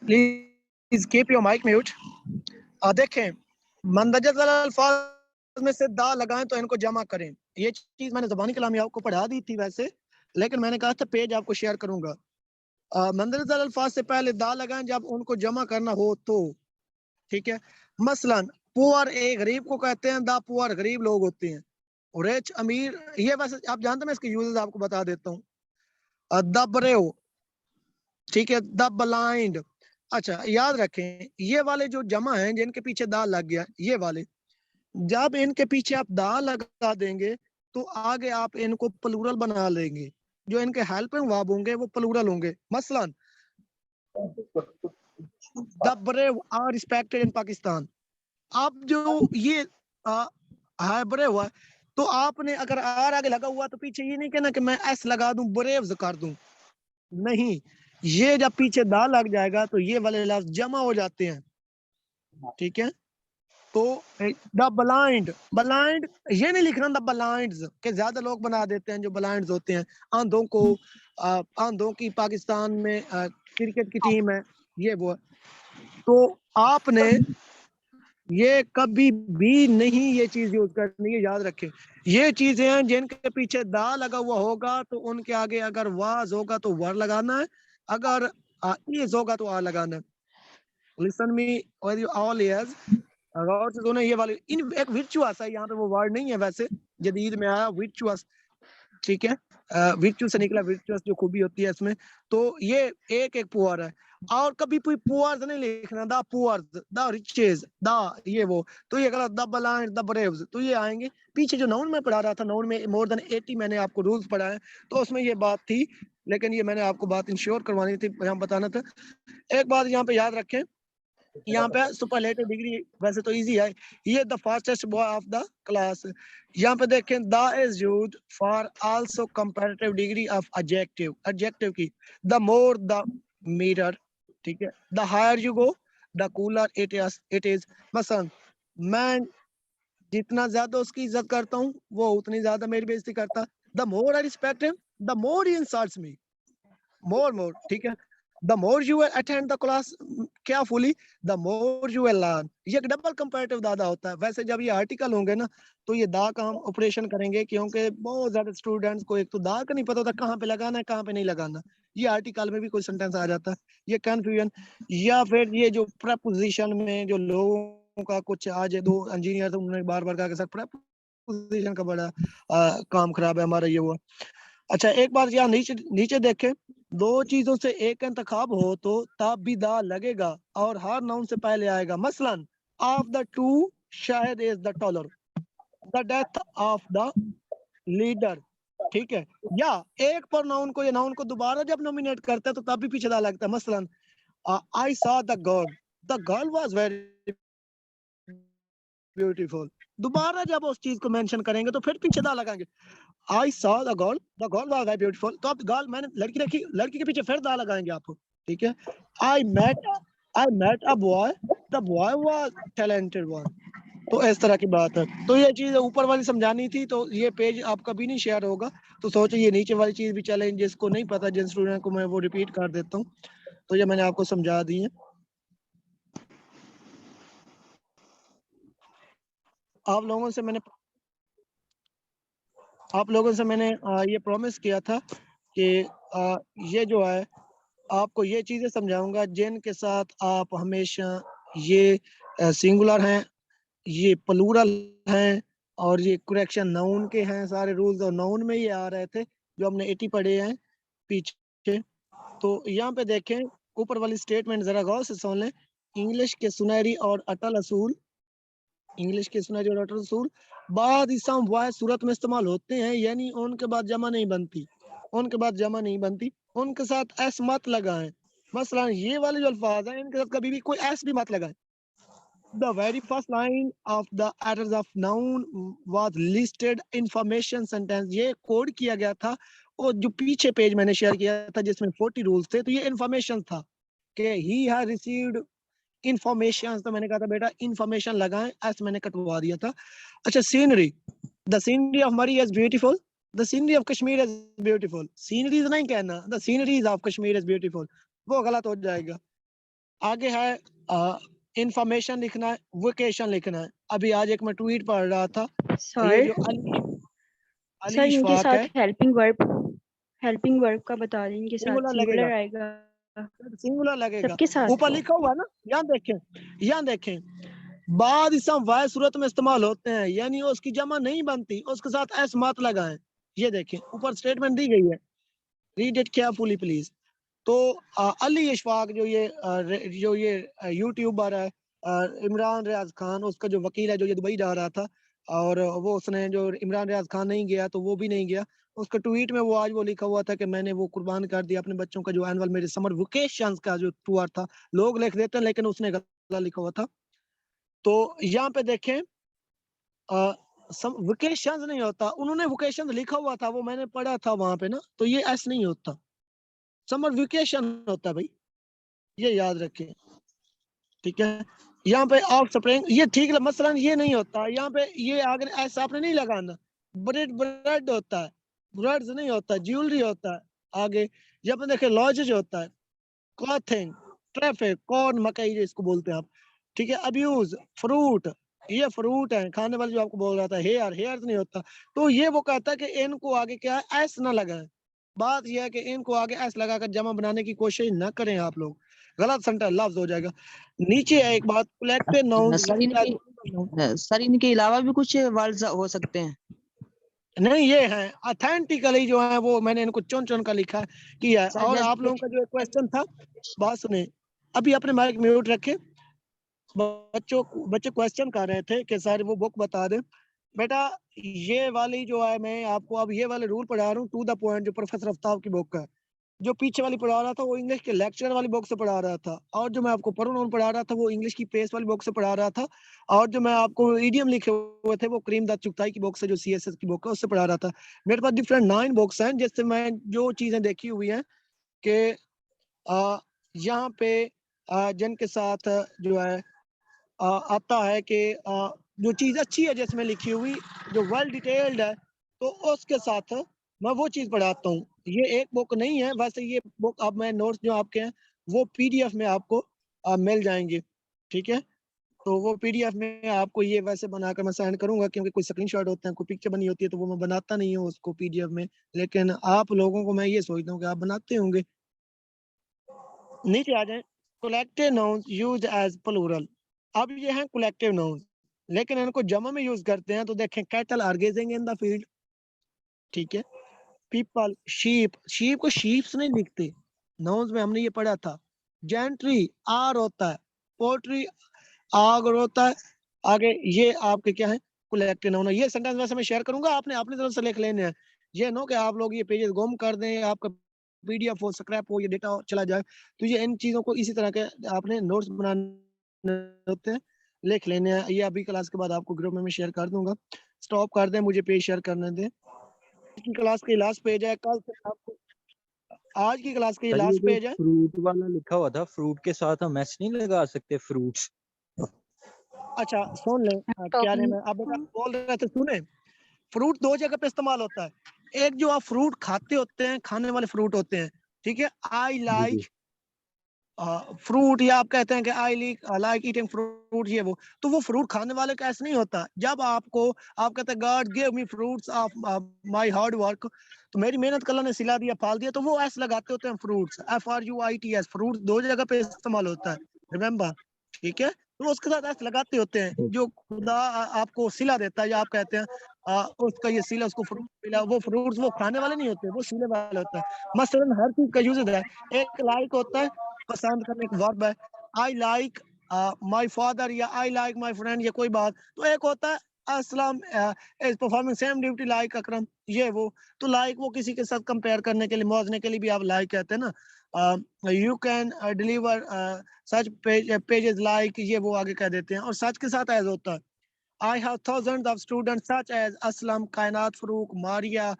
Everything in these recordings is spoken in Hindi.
Please keep your mic mute. देखें, मंदरजा अल्फाज में से दा लगाएं तो इनको जमा करें। ये चीज मैंने ज़बानी कलामी आपको पढ़ा दी थी वैसे, लेकिन मैंने कहा था पेज आपको शेयर करूंगा। मंदरजा अल्फाज से पहले दा लगाएं जब उनको जमा करना हो तो, ठीक है। मसलन पुअर, एक गरीब को कहते हैं दा पुअर, गरीब लोग होते हैं। रिच, अमीर, ये वैसे आप जानते हैं, मैं इसके यूजेस आपको बता देता हूँ। द ब्रेव, ठीक है, द ब्लाइंड। अच्छा याद रखें, ये वाले जो जमा हैं जिनके पीछे दा लग गया, ये वाले जब इनके पीछे आप दा लगा देंगे तो आगे आप इनको प्लूरल बना लेंगे। जो इनके हेल्पिंग वर्ब होंगे वो प्लूरल होंगे। मसलन the brave are respected in Pakistan. आप जो ये है ब्रेव है, तो आपने अगर आर आगे लगा हुआ तो पीछे ये नहीं कहना कि मैं एस लगा दूं, ब्रेव्स कर दूं, नहीं। ये जब पीछे दा लग जाएगा तो ये वाले लफ्ज जमा हो जाते हैं, ठीक है। तो द ब्लाइंड, ब्लाइंड ये नहीं लिखना द ब्लाइंड्स, के ज्यादा लोग बना देते हैं जो ब्लाइंड्स होते हैं। अंधों को, अंधों की पाकिस्तान में क्रिकेट की टीम है, ये वो है। तो आपने ये कभी भी नहीं ये चीज यूज करनी है, याद रखें। ये चीजें हैं जिनके पीछे दा लगा हुआ होगा तो उनके आगे अगर वाज होगा तो वर लगाना है, अगर इज होगा तो आ लगाना है। लिसन मी ऑल इयर्स, गौर से सुनो, ये वाले इन एक विर्चुअस है, यहाँ पे वो वर्ड नहीं है वैसे, जदीद में आया विर्चुअस, ठीक है। विर्चु से निकला विर्चुअस, जो खूबी होती है इसमें। तो ये एक एक पुअर है, और कभी कोई पुअर्स नहीं लिखना, the poors, the riches, the ये वो, तो ये गलत। द ब्लाइंड, द ब्रेव्स, तो ये आएंगे पीछे। जो नाउन में पढ़ा रहा था, नाउन में मोर देन 80 मैंने आपको रूल्स पढ़ाए, तो उसमें ये बात थी, लेकिन ये मैंने आपको बात इंश्योर करवानी थी, यहाँ बताना था। एक बात यहाँ पे याद रखें, यहाँ पे सुपरलेटिव डिग्री वैसे तो इजी है, ये the fastest boy of the class. यहाँ पे देखें, the is used for also comparative degree of adjective, adjective की। द मोर द मीटर, ठीक है। The higher you go the cooler it is. मसलन मैं जितना ज्यादा उसकी इज्जत करता हूँ वो उतनी ज्यादा मेरी बेइज्जती करता। The more I respect him the more he insults me, more, ठीक है। The more you attend the class carefully the more you learn. ये डबल कंपैरेटिव दादा होता है। वैसे जब ये आर्टिकल होंगे ना तो ये दा का हम ऑपरेशन करेंगे, क्योंकि बहुत ज्यादा स्टूडेंट्स को एक तो दा का नहीं पता होता कहाँ पे लगाना है कहाँ पे नहीं लगाना। ये आर्टिकल में भी कोई सेंटेंस आ जाता है, ये कंफ्यूजन। या फिर ये जो प्रपोजिशन में जो लोगों का कुछ, आज दो इंजीनियर थे उन्होंने बार बार कहा कि सर प्रपोजिशन का बड़ा काम खराब है हमारा, ये हुआ। अच्छा एक बार यहाँ नीचे नीचे देखें, दो चीजों से एक इंतखाब हो तो तब भी दा लगेगा और हर नाउन से पहले आएगा। मसलन of the two Shahid is the taller, the death of the leader, ठीक है। या एक पर नाउन को या नाउन को दोबारा जब नॉमिनेट करते हैं तो तब भी पीछे दा लगता है। मसलन I saw the girl was very beautiful, दोबारा जब उस चीज को मेंशन करेंगे तो फिर पीछे दा लगाएंगे। I saw the girl was very beautiful, तो आप गर्ल मैंने लड़की रखी, लड़की के पीछे फिर दा लगाएंगे आपको, ठीक है। I met a boy the boy was talented one. तो इस तरह की बात है। तो ये चीज ऊपर वाली समझानी थी, तो ये पेज आपका भी नहीं शेयर होगा, तो सोचो ये नीचे वाली चीज भी चले, जिसको नहीं पता, जिन स्टूडेंट को मैं वो रिपीट कर देता हूँ। तो ये मैंने आपको समझा दी है। आप लोगों से मैंने ये प्रॉमिस किया था कि ये जो है आपको ये चीजें समझाऊंगा जिनके साथ आप हमेशा ये सिंगुलर हैं, ये प्लूरल हैं, और ये करेक्शन नाउन के हैं। सारे रूल्स और नाउन में ही आ रहे थे जो हमने 80 पढ़े हैं पीछे। तो यहाँ पे देखें, ऊपर वाली स्टेटमेंट जरा गौर से सुन लें। इंग्लिश के सुनहरी और अटल असूल, इंग्लिश के सुनहरी और अटल असूल बाद इसम वाह सूरत में इस्तेमाल होते हैं, यानी उनके बाद जमा नहीं बनती, उनके बाद जमा नहीं बनती, उनके साथ एस मत लगाएं। मसलन ये वाले जो अल्फाज हैं इनके साथ कभी भी कोई एस भी मत लगाएं। The very first line of the address of noun was listed information sentence, ये कोड किया गया था। और जो पीछे पेज मैंने शेयर किया था जिसमें 40 रूल्स थे, तो ये इंफॉर्मेशन था कि he has received information, तो मैंने कहा था बेटा इंफॉर्मेशन लगाएं, ऐसे मैंने कटवा दिया था। अच्छा सीनरी, द सीनरी ऑफ मरी is beautiful, the scenery of Kashmir is beautiful, sceneries नहीं कहना, the sceneries of Kashmir is beautiful, वो गलत हो जाएगा। आगे है इंफॉर्मेशन लिखना है, वोकेशन लिखना है। अभी आज एक मैं ट्वीट पढ़ रहा था, ये जो सर अली सर इनके इशफाक साथ है, हेल्पिंग वर्ब का बता दें, इनके साथ सिंगुलर लगेगा, सिंगुलर आएगा सिंगुलर लगेगा। सबके साथ। ऊपर लिखा हुआ है ना, यहाँ देखें, बाद इसम वाय सूरत में इस्तेमाल होते हैं, यानी उसकी जमा नहीं बनती, उसके साथ एस मत लगाएं। ये देखें ऊपर स्टेटमेंट दी गई है, रीड इट केयरफुली प्लीज। तो अली इशफाक जो ये यूट्यूबर है, इमरान रियाज खान उसका जो वकील है, जो ये दुबई जा रहा था, और वो उसने जो इमरान रियाज खान नहीं गया तो वो भी नहीं गया, उसका ट्वीट में वो आज वो लिखा हुआ था कि मैंने वो कुर्बान कर दिया अपने बच्चों का जो एनुअल मेरे समर वेकेशन का जो टूर था। लोग लिख देते हैं लेकिन उसने गलत लिखा हुआ था। तो यहाँ पे देखें, वेकेशन नहीं होता, उन्होंने वेकेशन लिखा हुआ था, वो मैंने पढ़ा था वहां पे ना, तो ये ऐसा नहीं होता, समर वेकेशन होता है भाई, ये याद रखें, ठीक है। यहाँ पे ऑफ स्प्रिंग ये ठीक है, मसलन ये नहीं होता, यहाँ पे ये अगर ऐसा आपने नहीं लगाना, ब्रेड ब्रेड होता है, ब्रेड्स नहीं होता, ज्वेलरी होता है। आगे यहाँ पे देखे लॉजेज होता है, क्लॉथिंग, ट्रैफिक, कॉर्न, मकई जिसको बोलते हैं आप, ठीक है। अब्यूज, फ्रूट, ये फ्रूट है खाने वाले जो आपको बोल रहा था, हेयर नहीं होता। तो ये वो कहता है कि इनको आगे क्या है, एस ना लगाएं। बात यह है कि इनको आगे एस लगाकर जमा बनाने की कोशिश ना करें आप लोग, गलत सेंटर लफ्ज हो जाएगा। नीचे है एक बात, कलेक्टिव नाउन, सर इनके अलावा भी कुछ वर्ड्स हो सकते हैं? नहीं, ये है ऑथेंटिकली जो है वो मैंने इनको चुन चुन कर लिखा किया है। और आप लोगों का जो क्वेश्चन था, बात सुने, अभी अपने माइक म्यूट रखे, बच्चे क्वेश्चन कर रहे थे कि सर वो बुक बता दें। बेटा ये वाली जो है, मैं आपको अब ये वाले रूल पढ़ा रहा हूँ, टू द पॉइंट, जो प्रोफेसर अफ्ताब की बुक है। जो पीछे वाली पढ़ा रहा था वो इंग्लिश के लेक्चर वाली बुक से पढ़ा रहा था, और जो मैं आपको प्रोनाउन पढ़ा रहा था वो इंग्लिश की पेस वाली बुक से पढ़ा रहा था, और जो मैं आपको इडियम लिखे हुए थे वो करीम दत्त चुगताई की बुक से, जो सीएसएस की बुक है, उससे पढ़ा रहा था। मेरे पास डिफरेंट 9 बुक्स हैं, जिससे मैं जो चीजें देखी हुई हैं कि यहाँ पे जिनके साथ जो है आता है कि जो चीज अच्छी है जिसमें लिखी हुई, जो वेल डिटेल्ड है, तो उसके साथ मैं वो चीज पढ़ाता हूँ। ये एक बुक नहीं है, वैसे ये बुक अब मैं नोट्स जो आपके हैं वो पीडीएफ में आपको मिल जाएंगे, ठीक है। तो वो पीडीएफ में आपको ये वैसे बनाकर मैं सेंड करूंगा, क्योंकि कोई स्क्रीनशॉट होते हैं, कोई पिक्चर बनी होती है, तो वो मैं बनाता नहीं हूँ उसको पीडीएफ में, लेकिन आप लोगों को मैं ये सोचता हूँ कि आप बनाते होंगे। नीचे आ जाए, collective nouns used as plural. अब ये हैं कलेक्टिव नाउन्स, लेकिन इनको जमा में यूज करते हैं, तो देखें cattle are grazing in the field, ठीक है। पीपल, शीप को शीप्स नहीं लिखते, नाउन्स में हमने ये पढ़ा था। जेंट्री आर होता है, पोट्री आग होता है। आगे ये आपके क्या है, कलेक्टिव नाउन है। ये सेंटेंस वैसे मैं शेयर करूंगा, आपने अपनी तरफ से लिख लेने हैं। ये नो कि आप लोग ये पेजेस गुम कर दें, आपका पीडीएफ हो, स्क्रैप हो, ये डेटा चला जाए। तो ये इन चीजों को इसी तरह के आपने नोट्स बनाने होते हैं, लिख लेने हैं। ये अभी क्लास के बाद आपको ग्रुप में मैं शेयर कर दूंगा। स्टॉप कर दें, मुझे पेज शेयर करने दें। की क्लास की लास्ट पेज है, कल से आपको आज की क्लास की लास्ट पेज है। फ्रूट वाला लिखा हुआ था, फ्रूट के साथ हम एस नहीं लगा सकते, फ्रूट्स। अच्छा सुन लें, क्या नाम है, अब बोल रहे थे सुने, फ्रूट दो जगह पे इस्तेमाल होता है। एक जो आप फ्रूट खाते होते हैं, खाने वाले फ्रूट होते हैं, ठीक है, आई लाइक फ्रूट, या आप कहते हैं कि आई लाइक ईटिंग फ्रूट, ये वो, तो वो फ्रूट खाने वाले का ऐसा नहीं होता। जब आप कहते हैं God give me fruits of my hard work, तो मेरी मेहनत का अल्लाह ने सिला दिया, फाल दिया, तो वो ऐसे लगाते होते हैं फ्रूट्स, FRUITS, फ्रूट दो जगह पे इस्तेमाल होता है, रिमेम्बर, ठीक है। तो उसके साथ ऐसे लगाते होते हैं, जो खुदा आपको सिला देता है, या आप कहते हैं उसका ये सिला, उसको फ्रूट मिला, वो फ्रूट्स वो खाने वाले नहीं होते, वो सिले वाले होता है। मसलन हर चीज का यूज है। एक लाइक होता है पसंद करने का वर्ब है, आई लाइक माय फादर, या आई लाइक माय फ्रेंड, ये कोई बात। तो एक होता है Aslam is performing same duty like Akram, ये वो। तो लाइक वो किसी के साथ कंपेयर करने के लिए, मौजने के लिए भी आप लाइक कहते हैं ना। You can deliver such pages like, ये वो आगे कह देते हैं। और सच के साथ एज होता है, I have thousands of students such as Aslam, Kainat, Farooq, Maria,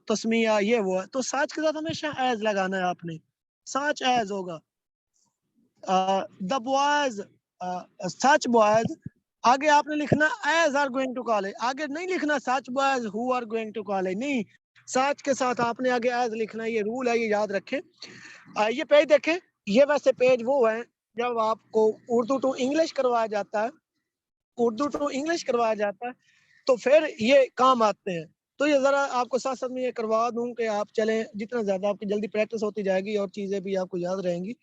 Tasmiya, ये वो है। तो सच के साथ हमेशा एज लगाना है आपने, सच एज होगा। द बॉयज, सच बॉयज आगे आपने लिखना as are going to college, आगे नहीं लिखना such boys who are going to college, नहीं, सच के साथ आपने आगे एज लिखना, ये रूल है, ये याद रखें। ये पेज देखें, ये वैसे पेज वो है जब आपको उर्दू टू इंग्लिश करवाया जाता है, उर्दू टू इंग्लिश करवाया जाता है तो फिर ये काम आते हैं। तो ये जरा आपको साथ साथ में ये करवा दूं कि आप चलें, जितना ज्यादा आपकी जल्दी प्रैक्टिस होती जाएगी और चीजें भी आपको याद रहेंगी।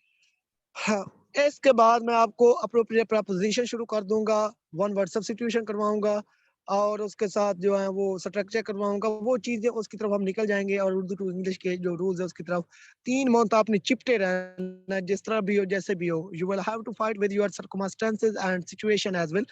हाँ, इसके बाद मैं आपको अप्रोप्रिएट प्रपोजिशन शुरू कर दूंगा, वन वर्ड सब्स्टिट्यूशन करवाऊंगा और उसके साथ जो है वो स्ट्रक्चर करवाऊंगा, वो चीजें उसकी तरफ हम निकल जाएंगे और उर्दू टू इंग्लिश के जो रूल्स है उसकी तरफ। 3 मंथ आपने चिपटे रहना है, जिस तरह भी हो जैसे भी हो। You will have to fight with your circumstances and situation as well.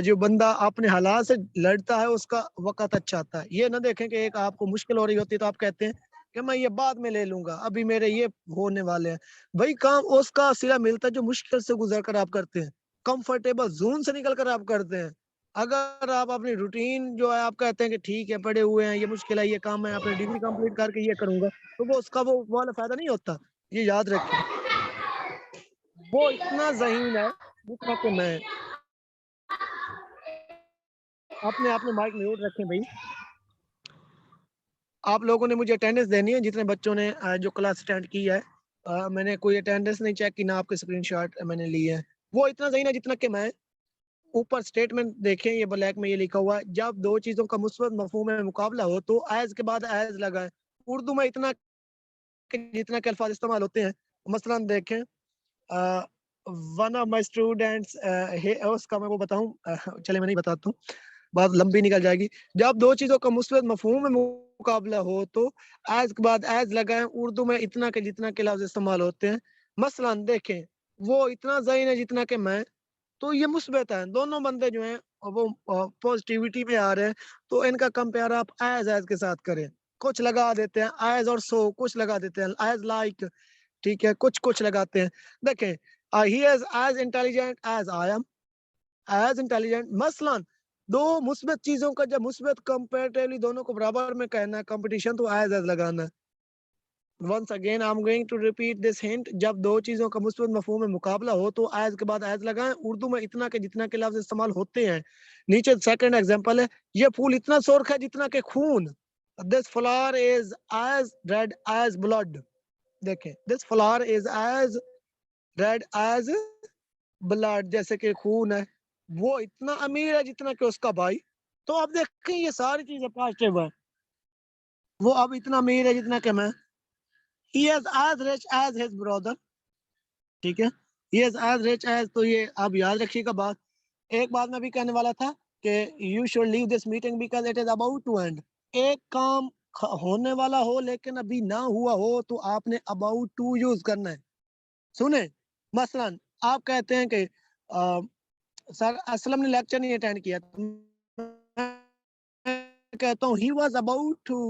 जो बंदा अपने हालात से लड़ता है उसका वक्त अच्छा आता है। ये ना देखें कि एक आपको मुश्किल हो रही होती है तो आप कहते हैं कि मैं ये बाद में ले लूंगा, अभी मेरे ये होने वाले हैं। वही काम उसका सिला मिलता है जो मुश्किल से गुजर कर आप करते हैं, कंफर्टेबल जोन से निकल कर आप करते हैं। अगर आप अपनी रूटीन जो है आप कहते हैं कि ठीक है पड़े हुए हैं, ये मुश्किल है, ये काम मैं अपनी डिग्री कंप्लीट करके ये करूंगा, तो वो उसका वो वाला फायदा नहीं होता। ये याद रखें, वो इतना ज़हीन है जितना कि मैं। अपने आपने माइक म्यूट रखें भाई। आप लोगों ने मुझे अटेंडेंस देनी है, जितने बच्चों ने जो क्लास अटेंड की है। मैंने कोई अटेंडेंस नहीं चेक की, ना आपके स्क्रीनशॉट मैंने लिए हैं। वो इतना ज़हीन है जितना कि मैं। ऊपर स्टेटमेंट देखें, ये ब्लैक में ये लिखा हुआ है, जब दो चीजों का मुस्बत मफहूम में मुकाबला हो तो एज के बाद एज लगाएं। उर्दू में इतना जितना के अल्फाज इस्तेमाल होते हैं, मसलन देखें, वन ऑफ माई स्टूडेंट्स, उसका मैं वो बताऊं, चले मैं नहीं बताता हूँ, बात लंबी निकल जाएगी। जब दो चीजों का मुस्बत मफहूम में मुकाबला हो तो एज के बाद एज लगाएं। उर्दू में इतना के जितना के लफ्ज इस्तेमाल होते हैं। मसलन देखें, वो इतना ज़हीन है जितना कि मैं, तो ये मुस्बत है। दोनों बंदे जो हैं वो पॉजिटिविटी में आ रहे हैं, तो इनका कंपेयर आप एज के साथ करें। कुछ लगा देते हैं एज और सो, कुछ लगा देते हैं एज लाइक, ठीक है, कुछ कुछ लगाते हैं। देखें, he is as intelligent as I am, as intelligent. मसलन दो मुस्बत चीजों का जब मुस्बत कंपेरेटिवली दोनों को बराबर में कहना है, कंपटीशन, तो एज लगाना है। Once again I am going to repeat this hint, जब दो चीजों का मुस्बत मफहूम में मुकाबला हो तो एज के बाद एज लगाएं। उर्दू में इतना के जितना के लफ्ज इस्तेमाल होते हैं। नीचे सेकंड एग्जांपल है, ये फूल इतना सुर्ख है जितना के खून। This flower is as red as blood. देखें, this flower is as red as blood, जैसे कि खून है। वो इतना अमीर है जितना कि उसका भाई। तो अब देखें ये सारी चीजें पॉजिटिव है। वो अब इतना अमीर है जितना कि मैं। He is as rich as his brother, ठीक है। He is as rich as, तो ये आप याद रखिएगा बात। एक बात मैं भी कहने वाला था कि you should leave this meeting because it is about to end। एक काम होने वाला हो लेकिन अभी ना हुआ हो तो आपने about to यूज करना है। सुने, मसलन आप कहते हैं कि सर असलम ने लेक्चर नहीं अटेंड किया, तो मैं कहता हूँ he was about to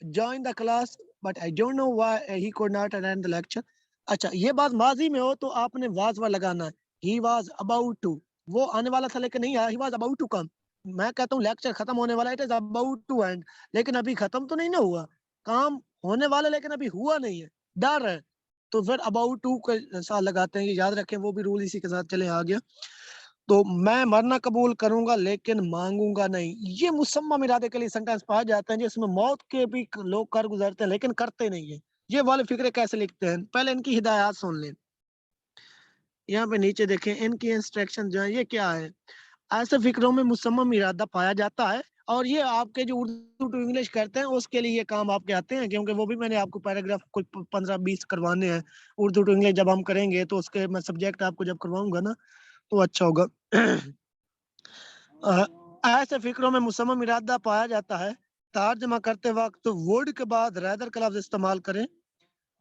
join the class but I don't know why he could not attend the lecture। अच्छा, ये बात माजी में हो तो आपने वाज वा लगाना है। he was about to, वो आने वाला था लेकिन नहीं आया, he was about to come। मैं कहता हूँ लेक्चर खत्म होने वाला, it is about to end, लेकिन अभी खत्म तो नहीं ना हुआ, काम होने वाला लेकिन अभी हुआ नहीं है, डर है, तो फिर अबाउट टू के साथ लगाते हैं। ये याद रखें, वो भी रूल इसी के साथ चले आ गया। तो मैं मरना कबूल करूंगा लेकिन मांगूंगा नहीं, ये मुसम्मम इरादे के लिए सेंटेंस पाए जाते हैं जिसमें मौत के भी लोग कर गुजरते हैं लेकिन करते नहीं है। ये वाले फिक्रे कैसे लिखते हैं, पहले इनकी हिदायत सुन लें। यहाँ पे नीचे देखें, इनकी इंस्ट्रक्शन जो है ये क्या है। ऐसे फिक्रों में मुसम्मम इरादा पाया जाता है और ये आपके जो उर्दू टू इंग्लिश करते हैं उसके लिए ये काम आपके आते हैं, क्योंकि वो भी मैंने आपको पैराग्राफ कुछ 15-20 करवाने हैं उर्दू टू इंग्लिश। जब हम करेंगे तो उसके मैं सब्जेक्ट आपको जब करवाऊंगा ना तो अच्छा होगा। ऐसे फिक्रों में मुसम्मम इरादा पाया जाता है। तर्जमा करते वक्त वर्ड के बाद रैदर का लफ्ज इस्तेमाल करें,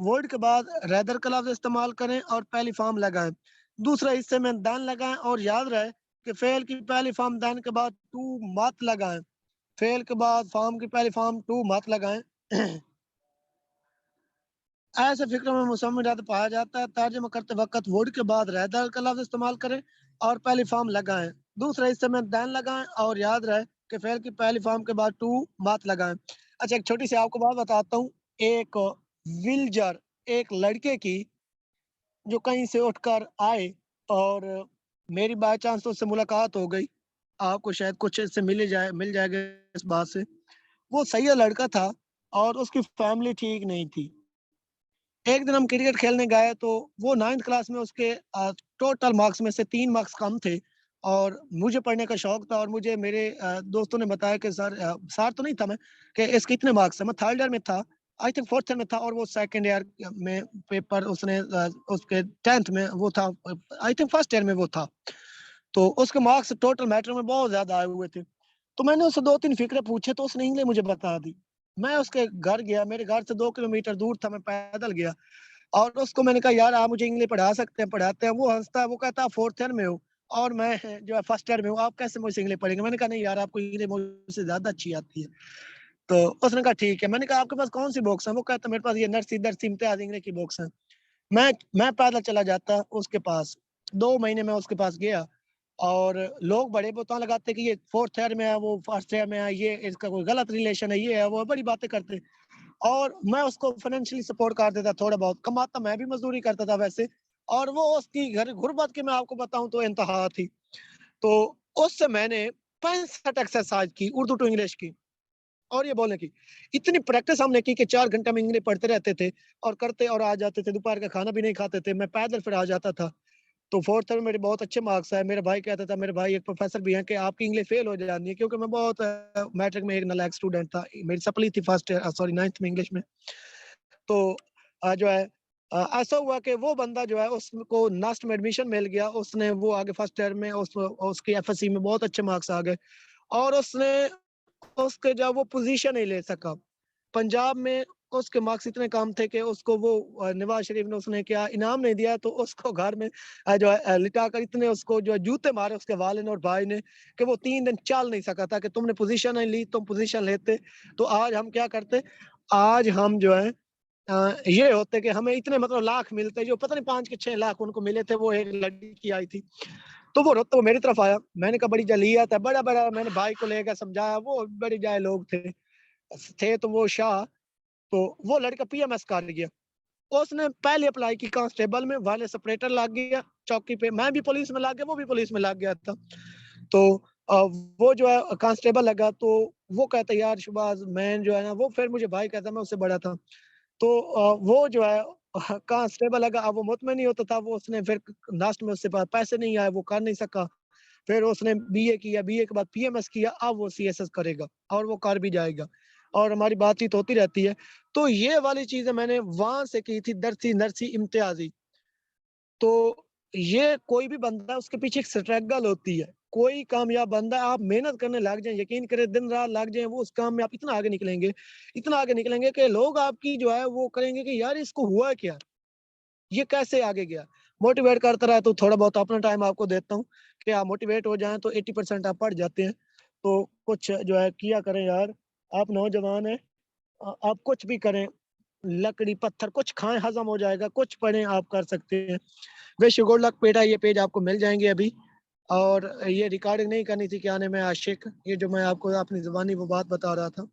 वर्ड के बाद रैदर का लफ्ज इस्तेमाल करें और पहली फॉर्म लगाएं। दूसरे हिस्से में दैन लगाएं और याद रहे कि फेल की पहली फॉर्म दैन के बाद टू मत लगाएं, फेल के बाद फॉर्म की पहली फॉर्म टू मत लगाएं। ऐसे फिक्र में मुसम्मम इरादा पाया जाता है। तर्जमा करते वक्त वर्ड के बाद रैदर का लफ्ज इस्तेमाल करें और पहली फॉर्म लगाएं। दूसरे हिस्से में दैन लगाएं और याद रहे कि फेल की पहली फॉर्म के बाद टू मत लगाएं। अच्छा, एक छोटी सी आपको बात बताता हूँ। एक विल्जर, एक लड़के की जो कहीं से उठकर आए और मेरी बाय चांस तो उससे मुलाकात हो गई, आपको शायद कुछ इससे मिल जाएगा इस बात से। वो सही लड़का था और उसकी फैमिली ठीक नहीं थी। एक दिन हम क्रिकेट खेलने गए तो वो 9th क्लास में उसके टोटल मार्क्स में से 3 मार्क्स कम थे और मुझे पढ़ने का शौक था और मुझे मेरे दोस्तों ने बताया कि सर तो नहीं था मैं कि इसके इतने मार्क्स हैं। मैं 3rd ईयर में था, आई थिंक 4th ईयर में था और वो 2nd ईयर में पेपर उसने उसके 10th में वो था, आई थिंक 1st ईयर में वो था। तो उसके मार्क्स टोटल मैटर में बहुत ज़्यादा आए हुए थे। तो मैंने उससे 2-3 फ़िक्रे पूछे तो उसने इंग्लिश मुझे बता दी। मैं उसके घर गया, मेरे घर से 2 किलोमीटर दूर था, मैं पैदल गया और उसको मैंने कहा यार आप मुझे इंग्लिश पढ़ा सकते हैं, पढ़ाते हैं। वो हँसता है, वो कहता है 4th ईयर में हो और मैं जो है 1st ईयर में हूँ, आप कैसे मुझसे इंग्लिश पढ़ेंगे? मैंने कहा नहीं यार आपको इंग्लिश मुझसे ज़्यादा अच्छी आती है। तो उसने कहा ठीक है। मैंने कहा आपके पास कौन-सी बुक्स हैं? वो कहता मेरे पास ये नरसी इम्तियाज़ इंग्लिश की बुक्स हैं। मैं पैदल चला जाता उसके पास। 2 महीने में उसके पास गया और लोग बड़े बहतान लगाते कि ये 4th ईयर में है, वो 1st ईयर में है, ये इसका कोई गलत रिलेशन है, ये है, वो है, बड़ी बातें करते। और मैं उसको फाइनेंशियली सपोर्ट कर देता थोड़ा बहुत, कमाता मैं भी मज़दूरी करता था वैसे और वो उसकी घर गुर्बत की मैं आपको बताऊँ तो इंतहा थी। तो उससे मैंने 65 एक्सरसाइज़ की उर्दू टू इंग्लिश की और ये बोलने की। इतनी प्रैक्टिस हमने की कि 4 घंटे हम इंग्लिश पढ़ते रहते थे और करते और आ जाते थे, दोपहर का खाना भी नहीं खाते थे, मैं पैदल फिर आ जाता था। तो 4th ईयर में मेरे बहुत अच्छे मार्क्स आए। मेरा भाई कहता था, मेरे भाई एक प्रोफ़ेसर भी हैं कि आपकी इंग्लिश फ़ेल हो जानी है क्योंकि मैं बहुत मैट्रिक में एक नालायक स्टूडेंट था। मेरी सप्ली थी 9th में इंग्लिश में। तो जो है ऐसा हुआ कि वो बंदा जो है उसको नास्ट में एडमिशन मिल गया। उसने वो आगे 1st ईयर में उसकी एफएससी में बहुत अच्छे मार्क्स आ गए और उसने उसके जो वो पोज़ीशन नहीं ले सका। पंजाब में उसके मार्क्स इतने कम थे कि उसको वो नवाज़ शरीफ ने उसने क्या इनाम नहीं दिया तो उसको घर में जो है लिटा कर इतने उसको जो है जूते मारे उसके वालिद और भाई ने कि वो 3 दिन चल नहीं सका था कि तुमने पोज़ीशन नहीं ली, तुम पोज़ीशन लेते तो आज हम क्या करते? आज हम जो है ये होते कि हमें इतने मतलब लाख मिलते जो पता नहीं 5 के 6 लाख उनको मिले थे, वो एक लड़की आई थी। तो वो रोता हुआ मेरी तरफ आया। मैंने कहा बड़ी जलीयत है, बड़ा-बड़ा मैंने भाई को लेकर समझाया, वो बड़े जाए लोग थे तो वो शाह, तो वो लड़का पीएमएस कर गया। उसने पहले अप्लाई की कांस्टेबल में, वाले सेपरेटर लग गया चौकी पे, मैं भी पुलिस में लग गया, वो भी पुलिस में लग गया था। तो वो जो है कांस्टेबल लगा तो वो कहता यार शहबाज मैं जो है ना वो फिर मुझे भाई कहता मैं उससे बड़ा था। तो वो जो है कांस्टेबल लगा, अब वो मुतमिन नहीं होता था, वो उसने फिर लास्ट में उसके पास पैसे नहीं आए, वो कर नहीं सका। फिर उसने बीए किया, बीए के बाद पीएमएस किया, अब वो सीएसएस करेगा और वो कर भी जाएगा और हमारी बातचीत होती रहती है। तो ये वाली चीज़ें मैंने वहाँ से की थी दरसी नरसी इम्तियाज़ी। तो ये कोई भी बंदा है उसके पीछे एक स्ट्रगल होती है। कोई कामयाब बंदा आप मेहनत करने लग जाएँ, यकीन करें दिन-रात लग जाएँ, वो उस काम में आप इतना आगे निकलेंगे कि लोग आपकी जो है वो करेंगे कि यार इसको हुआ क्या? ये कैसे आगे गया? मोटिवेट करता रहा तो थोड़ा बहुत अपना टाइम आपको देता हूँ कि आप मोटिवेट हो जाएँ तो 80% आप पढ़ जाते हैं। तो कुछ जो है किया करें यार, आप नौजवान हैं आप कुछ भी करें, लकड़ी, पत्थर कुछ खाएँ हज़म हो जाएगा, कुछ पढ़ें आप कर सकते हैं। विश यू गुड लक बेटा, ये पेज आपको मिल जाएँगे अभी और ये रिकॉर्डिंग नहीं करनी थी क्या नाम है आशिक, ये जो मैं आपको अपनी ज़ुबानी वो बात बता रहा था।